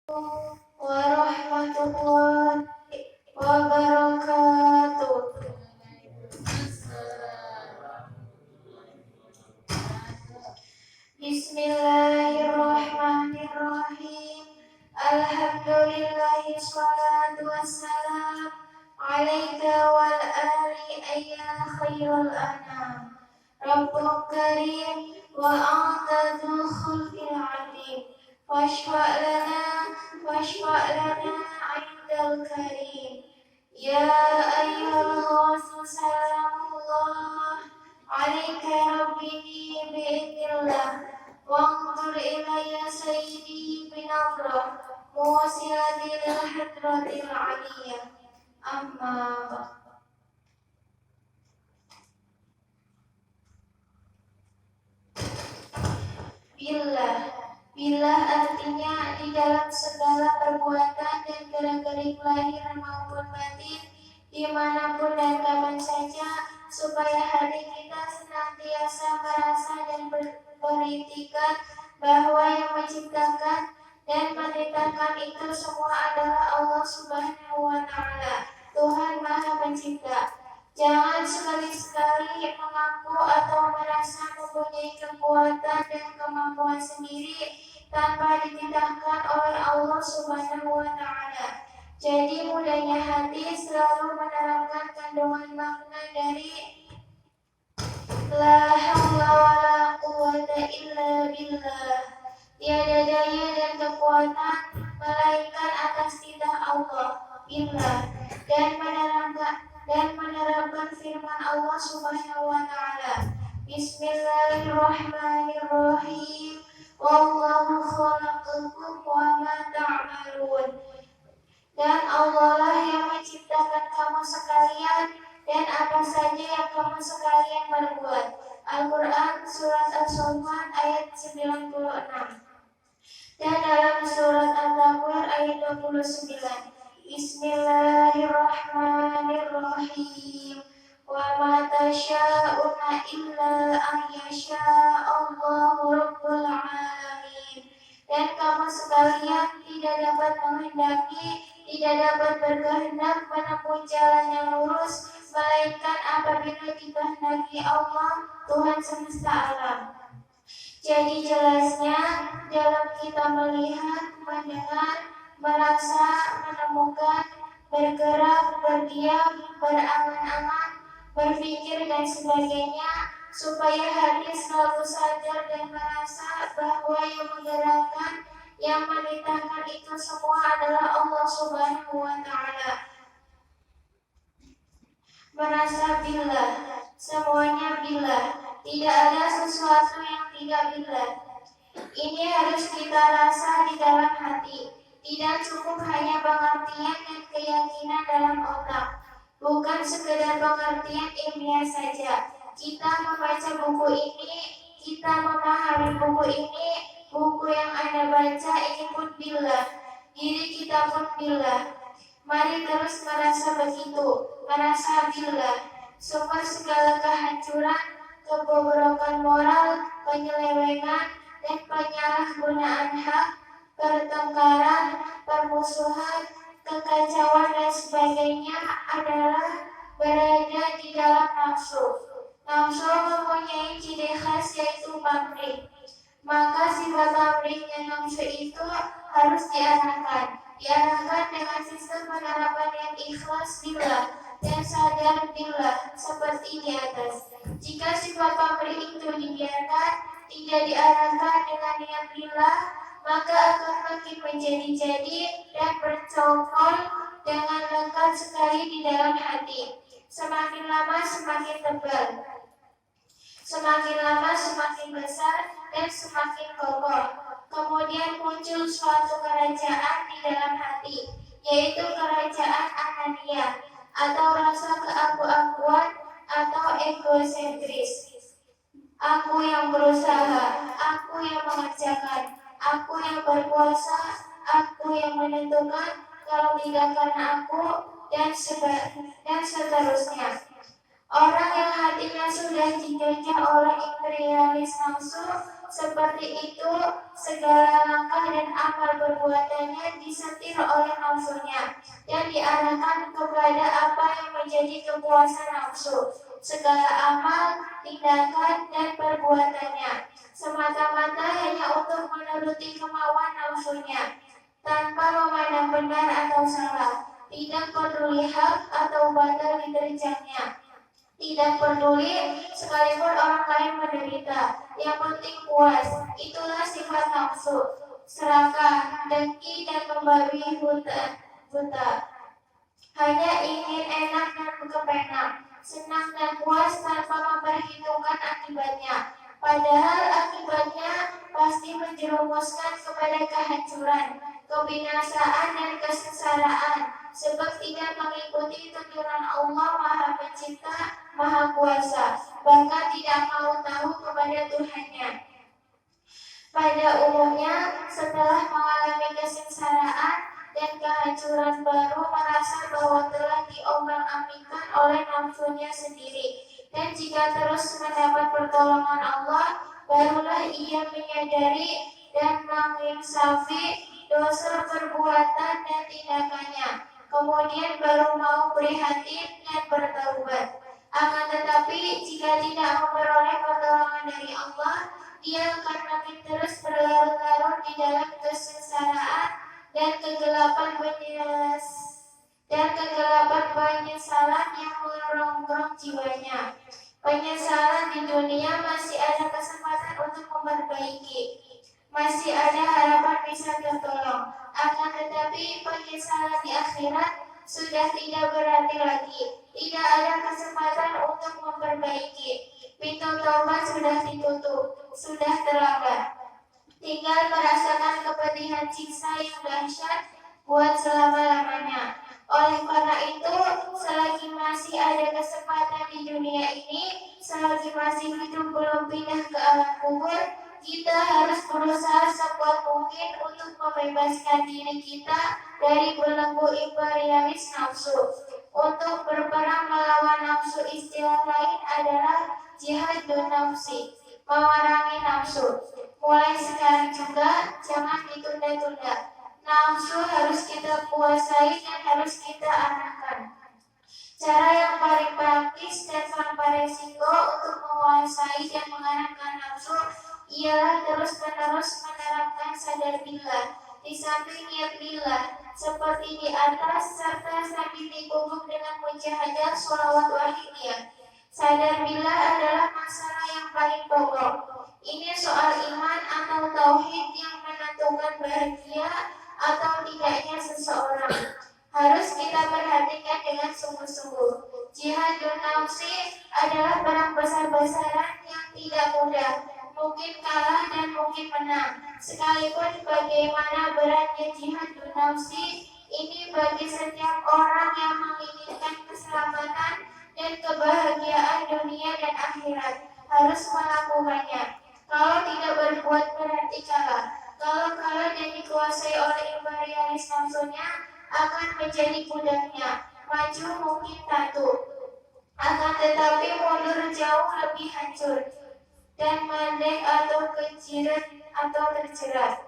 warahmatullahi wabarakatuh. Bismillahirrahmanirrahim. Alhamdulillahi wassalatu wassalam alaika wal ali ayya khairul anam. Rabbuk karim wa anta dzul khulqil azim. Washfa' lana 'indal karim. Ya ayyuhal ghaus salamullah alaika rabbi bi'idnillah. Wanzur ilayya sayyidi binadra muwasilati lil hadratil aliyah. Amma ba'd. Billah artinya di dalam segala perbuatan dan gerak-gerik lahir maupun batin, dimanapun dan kapan saja, supaya hati kita senantiasa merasa dan beritikad bahwa yang menciptakan dan menitahkan itu semua adalah Allah Subhanahu wa Ta'ala, Tuhan Maha Pencipta. Jangan sekali-sekali mengaku atau merasa mempunyai kekuatan dan kemampuan sendiri tanpa dititahkan oleh Allah Subhanahu wa Ta'ala. Jadi mudahnya hati selalu menerapkan kandungan makna dari la haula wala quwwata illa billah. Tiada daya dan kekuatan melainkan atas titah Allah, billah, dan menerapkan firman Allah Subhanahu wa Ta'ala. Bismillahirrahmanirrahim. Wallahu khalaqakum wa ma ta'malun. Dan Allah lah yang menciptakan kamu sekalian dan apa saja yang kamu sekalian berbuat. Al-Quran Surat As-Saffat ayat 96. Dan dalam Surat At-Takwir ayat 29. Bismillahirrahmanirrahim. Wa ma tasha'una illa an yasha'allahu rabbul alamin. Dan kamu sekalian tidak dapat menghendaki, tidak dapat berkehendak menempuh jalan yang lurus, melainkan apabila dikehendaki Allah, Tuhan semesta alam. Jadi jelasnya dalam kita melihat, mendengar, merasa, menemukan, bergerak, berdiam, berangan-angan, berpikir dan sebagainya, supaya hati selalu sadar dan merasa bahwa yang menggerakkan, yang menitahkan itu semua adalah Allah Subhanahu wa Ta'ala. Merasa billah, semuanya billah, tidak ada sesuatu yang tidak billah. Ini harus kita rasa di dalam hati. Tidak cukup hanya pengertian dan keyakinan dalam otak. Bukan sekedar pengertian ilmiah saja. Kita membaca buku ini, kita memahami buku ini, buku yang Anda baca ini pun billah. Diri kita pun billah. Mari terus merasa begitu, merasa billah. Sumber segala kehancuran, kebobrokan moral, penyelewengan, dan penyalahgunaan hak, pertengkaran, permusuhan, kekacauan dan sebagainya adalah berada di dalam nafsu. Nafsu mempunyai ciri khas yaitu pamrih. Maka sifat pamrihnya nafsu itu harus diarahkan dengan sistem penerapan yang ikhlas billah dan sadar billah seperti di atas. Jika sifat pamrih itu dibiarkan, tidak diarahkan dengan niat billah, maka akan makin menjadi-jadi dan bercokol dengan lekat sekali di dalam hati. Semakin lama semakin tebal, semakin lama semakin besar dan semakin kokoh. Kemudian muncul suatu kerajaan di dalam hati, yaitu kerajaan anania atau rasa keaku-akuan atau egosentris. Aku yang berusaha, aku yang mengerjakan, aku yang berkuasa, aku yang menentukan, kalau tidak karena aku, dan seterusnya. Orang yang hatinya sudah dijajah oleh imperialis nafsu, seperti itu segala langkah dan amal perbuatannya disetir oleh nafsunya dan diarahkan kepada apa yang menjadi kepuasan nafsu. Segala amal, tindakan, dan perbuatannya semata-mata hanya untuk menuruti kemauan nafsunya, tanpa memandang benar atau salah, tidak peduli hak atau batal diterjangnya, tidak peduli sekalipun orang lain menderita, yang penting puas. Itulah sifat nafsu, serakah, dengki, dan membabi buta. Hanya ingin enak dan kepenak, senang dan puas tanpa memperhitungkan akibatnya. Padahal akibatnya pasti menjerumuskan kepada kehancuran, kebinasaan, dan kesengsaraan, sebab tidak mengikuti tuntunan Allah Maha Pencipta, Maha Kuasa, bahkan tidak mau tahu kepada Tuhannya. Pada umumnya, setelah mengalami kesengsaraan dan kehancuran, baru merasa bahwa telah diombang-ambingkan oleh nafsunya sendiri. Dan jika terus mendapat pertolongan Allah, barulah ia menyadari dan menginsafi dosa perbuatan dan tindakannya. Kemudian baru mau prihatin dan bertaubat. Akan tetapi, jika tidak memperoleh pertolongan dari Allah, dia akan makin terus berlarut-larut di dalam kesengsaraan dan kegelapan penyesalan yang merongrong jiwanya. Penyesalan di dunia masih ada kesempatan untuk memperbaiki, masih ada harapan bisa tertolong. Akan tetapi penyesalan di akhirat sudah tidak berarti lagi. Tidak ada kesempatan untuk memperbaiki. Pintu taubat sudah ditutup, sudah terlambat. Tinggal merasakan kepedihan siksa yang dahsyat buat selama-lamanya. Oleh karena itu, selagi masih ada kesempatan di dunia ini, selagi masih hidup belum pindah ke alam kubur, kita harus berusaha sekuat mungkin untuk membebaskan diri kita dari belenggu imperialis nafsu. Untuk berperang melawan nafsu, istilah lain adalah jihadun nafsi, memerangi nafsu. Mulai sekarang juga, jangan ditunda-tunda. Nafsu harus kita kuasai dan harus kita arahkan. Cara yang paling praktis dan tanpa resiko untuk menguasai dan mengarahkan nafsu ialah terus-menerus menerapkan sadar billah di samping niat billah seperti di atas, serta sambil dikubur dengan mujahadah sholawat wahidiyah. Sadar billah adalah masalah yang paling pokok. Ini soal iman atau tauhid yang menentukan bahagia atau tidaknya seseorang. Harus kita perhatikan dengan sungguh-sungguh. Jihadun nafsi adalah perang besar-besaran yang tidak mudah, mungkin kalah dan mungkin menang. Sekalipun bagaimana beratnya jihadun nafsi ini bagi setiap orang yang menginginkan keselamatan dan kebahagiaan dunia dan akhirat, harus melakukannya. Kalau tidak berbuat berarti kalah. Kalau kalah dan dikuasai oleh imperialis nafsunya, akan menjadi budaknya. Maju mungkin tatu, akan tetapi mundur jauh lebih hancur, dan mandek atau kejirat atau terjerat.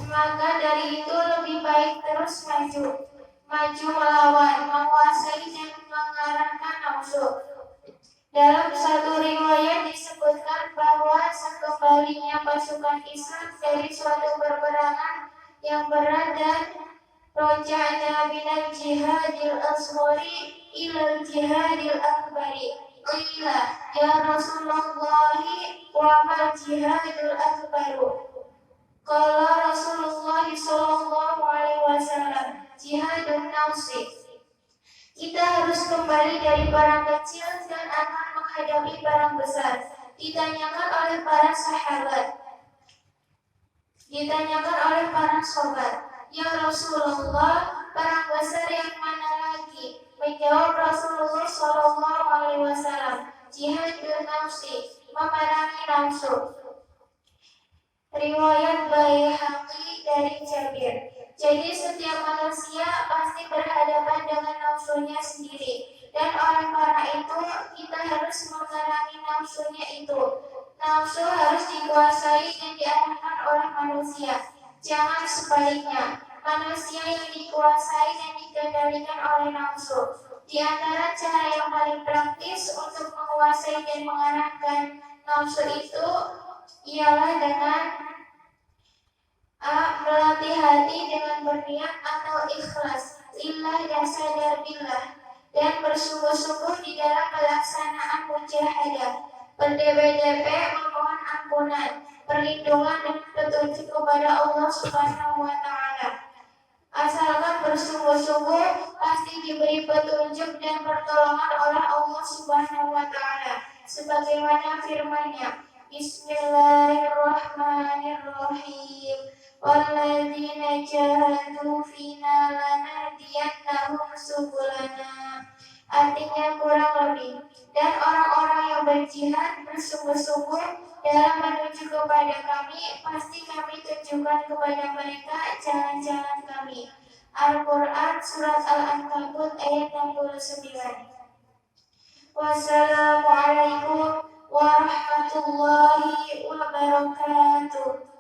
Maka dari itu lebih baik terus maju melawan, menguasai dan mengarahkan nafsu. Dalam satu riwayat disebutkan bahwa sekembalinya pasukan Islam dari suatu peperangan yang berat dan roja'na minal jihadil asghari ilal jihadil akbari. Qila ya Rasulullahi wa mal jihadul akbaru. Qala Rasulullah sallallahu alaihi wasallam, jihadun nafsi. Kita harus kembali dari perang kecil dan akan menghadapi perang besar. Ditanyakan oleh para sahabat, ya Rasulullah, perang besar yang mana lagi? Menjawab Rasulullah Shallallahu Alaihi Wasallam, jihadun nafsi, memerangi nafsu. Riwayat Baihaqi dari Jabir. Jadi setiap manusia pasti berhadapan dengan nafsunya sendiri. Dan oleh karena itu, kita harus memerangi nafsunya itu. Nafsu harus dikuasai dan diarahkan oleh manusia. Jangan sebaliknya, manusia yang dikuasai dan dikendalikan oleh nafsu. Di antara cara yang paling praktis untuk menguasai dan mengarahkan nafsu itu ialah dengan A. Melatih hati dengan berniat atau ikhlas lillah dan sadar billah, dan bersungguh-sungguh di dalam pelaksanaan mujahadah, berdebe-debe memohon ampunan, perlindungan dan petunjuk kepada Allah Subhanahu wa Ta'ala. Asalkan bersungguh-sungguh, pasti diberi petunjuk dan pertolongan oleh Allah Subhanahu wa Ta'ala, sebagaimana firman-Nya, Bismillahirrahmanirrahim. Walladzina jahadu fina lanahdiyannahum subulana. Artinya kurang lebih, dan orang-orang yang berjihad bersungguh-sungguh dalam menuju kepada kami, pasti kami tunjukkan kepada mereka jalan-jalan kami. Al-Quran Surat Al-Ankabut ayat 69. Wassalamualaikum warahmatullahi wabarakatuh.